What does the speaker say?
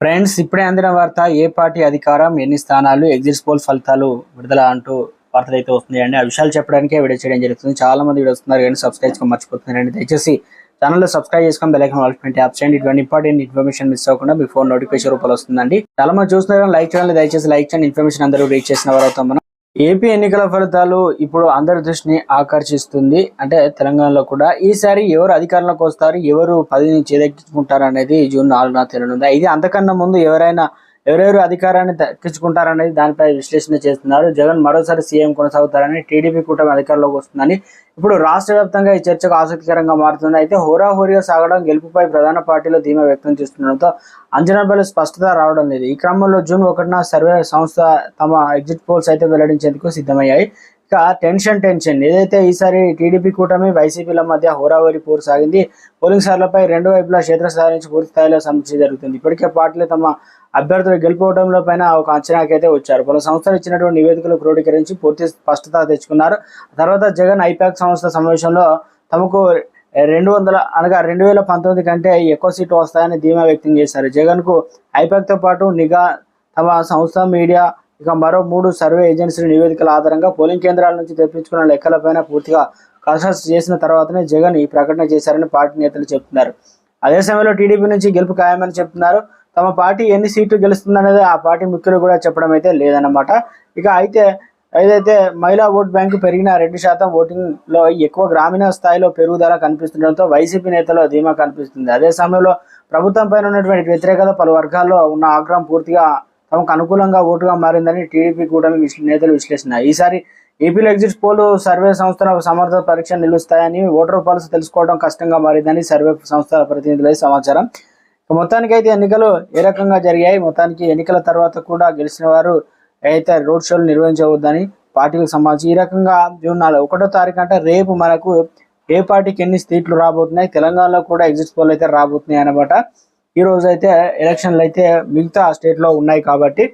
Friends, ఇప్పుడే అందిన వార్త. ఏ పార్టీ అధికారం, ఎన్ని స్థానాలు, ఎగ్జిట్ పోల్ ఫలితాలు విడుదల అంటూ వార్తలు అయితే వస్తున్నాయండి. ఆ విషయాలు చెప్పడానికే వీడియో చేయడం జరుగుతుంది. చాలా మంది వీడియో వస్తున్నారు కానీ సబ్స్క్రైబ్ చేసుకొని మర్చిపోతున్నారండి. దయచేసి ఛానల్లో సబ్స్క్రైబ్ చేసుకొని బెల్ ఐకాన్ ఆల్ ట్యాప్ చేయండి. ఇటువంటి ఇంపార్టెంట్ ఇన్ఫర్మేషన్ మిస్ అవ్వకుండా మీ ఫోన్ నోటిఫికేషన్ రూపంలో వస్తుందండి. చాలా మంది చూస్తున్నారు, లైక్ చేయాలి. దయచేసి లైక్ చేయండి. ఇన్ఫర్మేషన్ అందరూ రీచ్ చేసిన వారు అవుతాం. మనం ఏపీ ఎన్నికల ఫలితాలు ఇప్పుడు అందరి దృష్టిని ఆకర్షిస్తుంది. అంటే తెలంగాణలో కూడా ఈసారి ఎవరు అధికారంలోకి వస్తారు, ఎవరు పదవిని చేదక్కించుకుంటారు అనేది జూన్ 4న తెలియనుంది. ఇది అంతకన్నా ముందు ఎవరెవరు అధికారాన్ని దక్కించుకుంటారనేది దానిపై విశ్లేషణ చేస్తున్నారు. జగన్ మరోసారి సీఎం కొనసాగుతారని, టీడీపీ కూటమి అధికారంలోకి వస్తుందని ఇప్పుడు రాష్ట్ర వ్యాప్తంగా ఈ చర్చకు ఆసక్తికరంగా మారుతుంది. అయితే హోరాహోరీగా సాగడం, గెలుపుపై ప్రధాన పార్టీలో ధీమా వ్యక్తం చేస్తుండడంతో అంచనాపై స్పష్టత రావడం లేదు. ఈ క్రమంలో జూన్ 1న సర్వే సంస్థ తమ ఎగ్జిట్ పోల్స్ అయితే వెల్లడించేందుకు సిద్ధమయ్యాయి. ఇక టెన్షన్ ఏదైతే ఈసారి టీడీపీ కూటమి వైసీపీల మధ్య హోరాహోరీ పోరు సాగింది. పోలింగ్ సార్లపై రెండు వైపులా క్షేత్రస్థాయి నుంచి పూర్తి స్థాయిలో సమీక్ష జరుగుతుంది. ఇప్పటికే పార్టీలు తమ అభ్యర్థులు గెలుపోవడంలో పైన ఒక అంచనాకైతే వచ్చారు. పలు సంస్థలు ఇచ్చినటువంటి నివేదికలు క్రోడీకరించి పూర్తి స్పష్టత తెచ్చుకున్నారు. తర్వాత జగన్ ఐపాక్ సంస్థ సమావేశంలో తమకు 2019 కంటే ఎక్కువ సీట్లు వస్తాయని ధీమా వ్యక్తం చేశారు. జగన్ కు ఐపాక్ తో పాటు నిఘా, తమ సంస్థ, మీడియా, ఇక మరో 3 సర్వే ఏజెన్సీల నివేదికల ఆధారంగా పోలింగ్ కేంద్రాల నుంచి తెప్పించుకున్న లెక్కలపైన పూర్తిగా కసరత్తు చేసిన తర్వాతనే జగన్ ఈ ప్రకటన చేశారని పార్టీ నేతలు చెప్తున్నారు. అదే సమయంలో టీడీపీ నుంచి గెలుపు ఖాయమని చెప్తున్నారు. తమ పార్టీ ఎన్ని సీట్లు గెలుస్తుందనేది ఆ పార్టీ ముఖ్యులు కూడా చెప్పడం అయితే లేదన్నమాట. ఇక ఏదైతే మహిళా ఓట్ బ్యాంకు పెరిగిన 2% ఓటింగ్ లో ఎక్కువ గ్రామీణ స్థాయిలో పెరుగుదల కనిపిస్తుండడంతో వైసీపీ నేతల్లో ధీమా కనిపిస్తుంది. అదే సమయంలో ప్రభుత్వం పైన ఉన్నటువంటి వ్యతిరేకత, పలు వర్గాల్లో ఉన్న ఆగ్రహం పూర్తిగా తమకు అనుకూలంగా ఓటుగా మారిందని టీడీపీ కూటమి నేతలు విశ్లేషణ. ఈసారి ఏపీలో ఎగ్జిట్ పోల్ సర్వే సంస్థల సమర్థ పరీక్ష నిలుస్తాయని, ఓటర్ పల్స్ తెలుసుకోవడం కష్టంగా మారిందని సర్వే సంస్థల ప్రతినిధుల సమాచారం. మొత్తానికి అయితే ఎన్నికలు ఏ రకంగా జరిగాయి, మొత్తానికి ఎన్నికల తర్వాత కూడా గెలిచిన వారు అయితే రోడ్ షోలు నిర్వహించవద్దని పార్టీలకు సంబంధించి ఈ రకంగా జూన్ 1వ తారీఖు అంటే రేపు మనకు ఏ పార్టీకి ఎన్ని సీట్లు రాబోతున్నాయి, తెలంగాణలో కూడా ఎగ్జిట్ పోల్ అయితే రాబోతున్నాయి అన్నమాట. ఈ రోజు అయితే ఎలక్షన్లు అయితే మిగతా స్టేట్లో ఉన్నాయి కాబట్టి